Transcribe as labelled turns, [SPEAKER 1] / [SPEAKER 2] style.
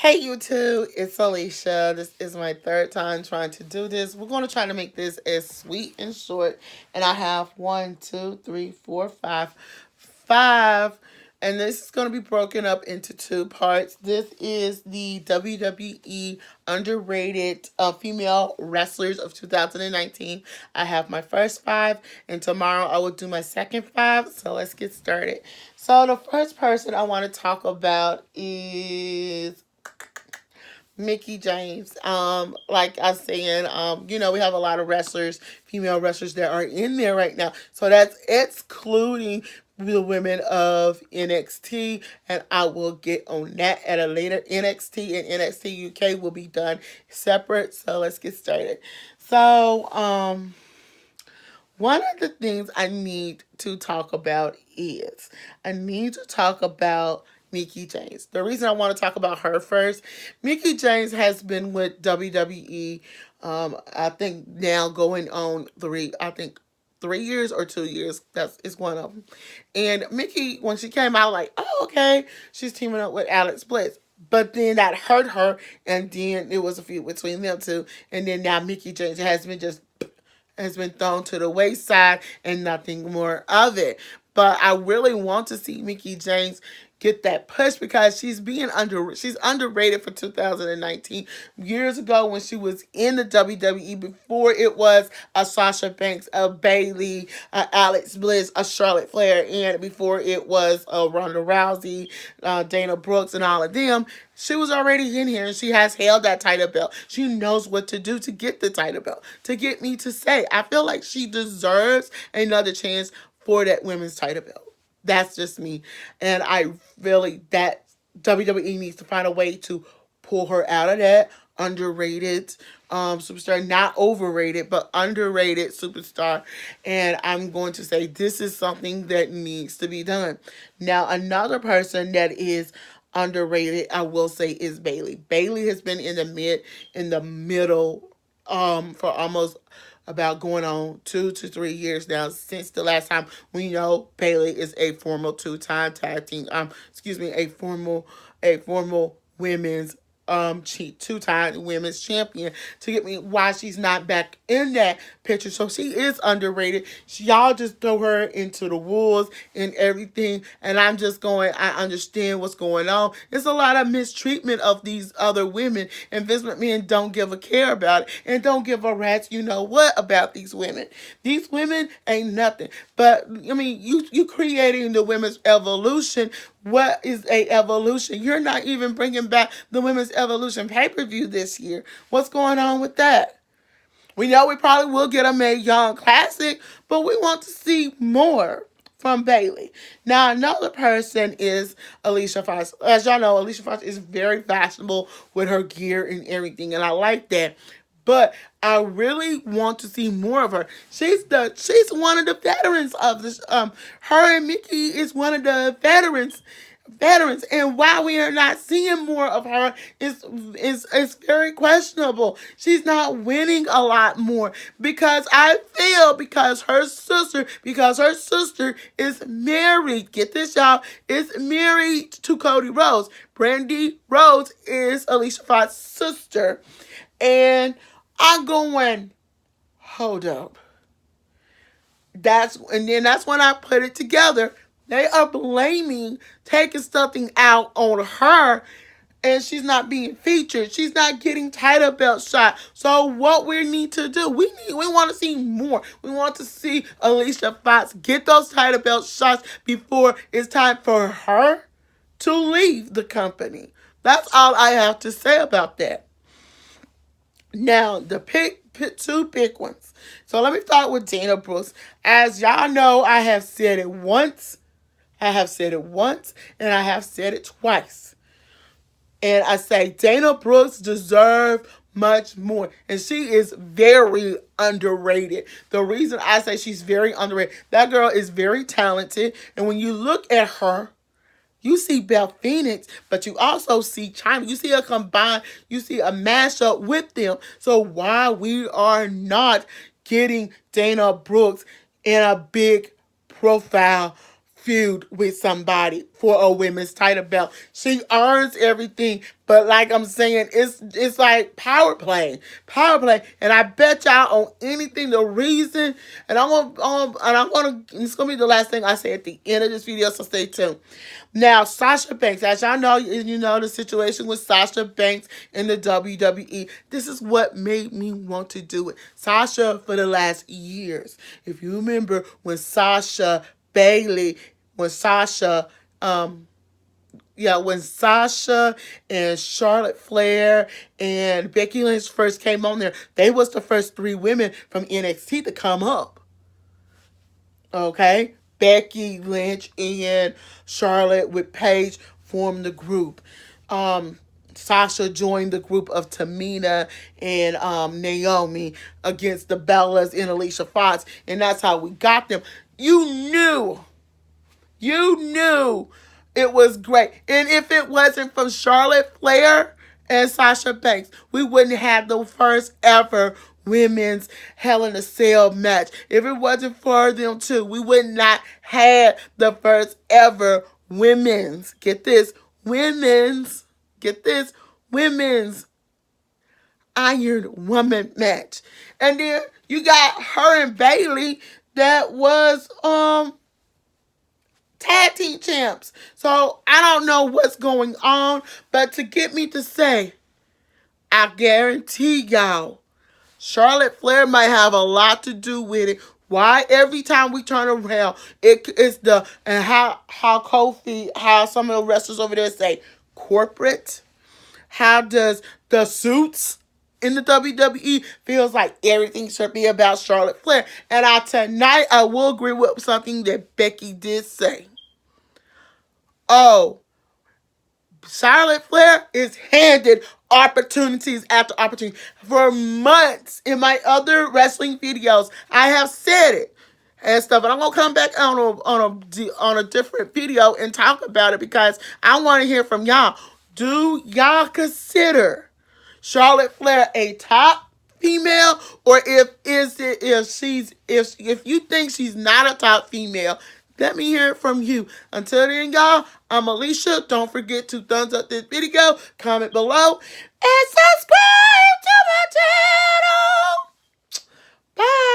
[SPEAKER 1] Hey YouTube, it's Alicia. This is my third time trying to do this. We're going to try to make this as sweet and short. And I have one, two, three, four, five. And this is going to be broken up into two parts. This is the WWE underrated female wrestlers of 2019. I have my first five, and tomorrow I will do my second five. So let's get started. So the first person I want to talk about is Mickie James. Like I was saying, we have a lot of wrestlers, female wrestlers that are in there right now. So that's excluding the women of NXT, and I will get on that at a later. NXT and NXT UK will be done separate. So let's get started. So, one of the things I need to talk about is I need to talk about Mickie James. The reason I want to talk about her first, Mickie James has been with WWE. I think now going on I think 3 years or 2 years. That's it's one of them. And Mickie, when she came out, like, oh okay, she's teaming up with Alex Bliss. But then that hurt her, and then it was a feud between them two. And then now Mickie James has been thrown to the wayside and nothing more of it. But I really want to see Mickie James get that push because she's underrated for 2019. Years ago when she was in the WWE, before it was a Sasha Banks, a Bailey, a Alex Bliss, a Charlotte Flair, and before it was Ronda Rousey, Dana Brooks, and all of them, she was already in here and she has held that title belt. She knows what to do to get the title belt, to get me to say. I feel like she deserves another chance for that women's title belt. That's just me. And I really, that WWE needs to find a way to pull her out of that underrated superstar, not overrated, but underrated superstar. And I'm going to say this is something that needs to be done. Now, another person that is underrated, I will say, is Bailey. Bailey has been in the middle, for almost about going on 2 to 3 years now since the last time. We know Bailey is a former two-time tag team. Excuse me, a formal women's two-time women's champion, to get me why she's not back in that picture. So she is underrated. Y'all just throw her into the wolves and everything, and I'm just going, I understand what's going on. There's a lot of mistreatment of these other women, and Vince McMahon don't give a care about it and don't give a rat's you know what about these women. These women ain't nothing. But I mean, you creating the women's evolution. What is a evolution? You're not even bringing back the women's evolution pay-per-view this year. What's going on with that? We know we probably will get a Mae Young Classic, but we want to see more from Bailey. Now, another person is Alicia Fox. As y'all know, Alicia Fox is very fashionable with her gear and everything, and I like that. But I really want to see more of her. She's one of the veterans of this. Her and Mickie is one of the veterans, and why we are not seeing more of her is very questionable. She's not winning a lot more because I feel because her sister is married. Get this, y'all, is married to Cody Rhodes. Brandy Rhodes is Alicia Fox's sister, and I'm going, hold up. That's when I put it together. They are taking something out on her, and she's not being featured. She's not getting title belt shot. So what we need to do, we want to see more. We want to see Alicia Fox get those title belt shots before it's time for her to leave the company. That's all I have to say about that. Now, the two big ones. So let me start with Dana Brooks. As y'all know, I have said it once, and I have said it twice. And I say Dana Brooks deserves much more. And she is very underrated. The reason I say she's very underrated, that girl is very talented. And when you look at her, you see Beth Phoenix, but you also see China. You see you see a mashup with them. So why we are not getting Dana Brooks in a big profile feud with somebody for a women's title belt. She earns everything, but like I'm saying, it's like power play. And I bet y'all on anything. The reason, and it's gonna be the last thing I say at the end of this video, so stay tuned. Now, Sasha Banks, as y'all know, you know the situation with Sasha Banks in the WWE. This is what made me want to do it. Sasha for the last years. If you remember when um, when Sasha and Charlotte Flair and Becky Lynch first came on there, they was the first 3 women from NXT to come up. Okay? Becky Lynch and Charlotte with Paige formed the group. Sasha joined the group of Tamina and Naomi against the Bellas and Alicia Fox, and that's how we got them. You knew it was great. And if it wasn't from Charlotte Flair and Sasha Banks, we wouldn't have the first ever women's Hell in a Cell match. If it wasn't for them too, we would not have the first ever women's, women's Iron Woman match. And then you got her and Bayley that was tag team champs. So I don't know what's going on, but to get me to say, I guarantee y'all, Charlotte Flair might have a lot to do with it. Why every time we turn around, it's the and how Kofi, how some of the wrestlers over there say corporate. How does the suits in the WWE feels like everything should be about Charlotte Flair? And tonight I will agree with something that Becky did say. Oh, Charlotte Flair is handed opportunities after opportunity. For months in my other wrestling videos, I have said it and stuff. And I'm gonna come back on a different video and talk about it because I want to hear from y'all. Do y'all consider Charlotte Flair a top female, or if you think she's not a top female, let me hear it from you. Until then, y'all, I'm Alicia. Don't forget to thumbs up this video, comment below, and subscribe to my channel. Bye.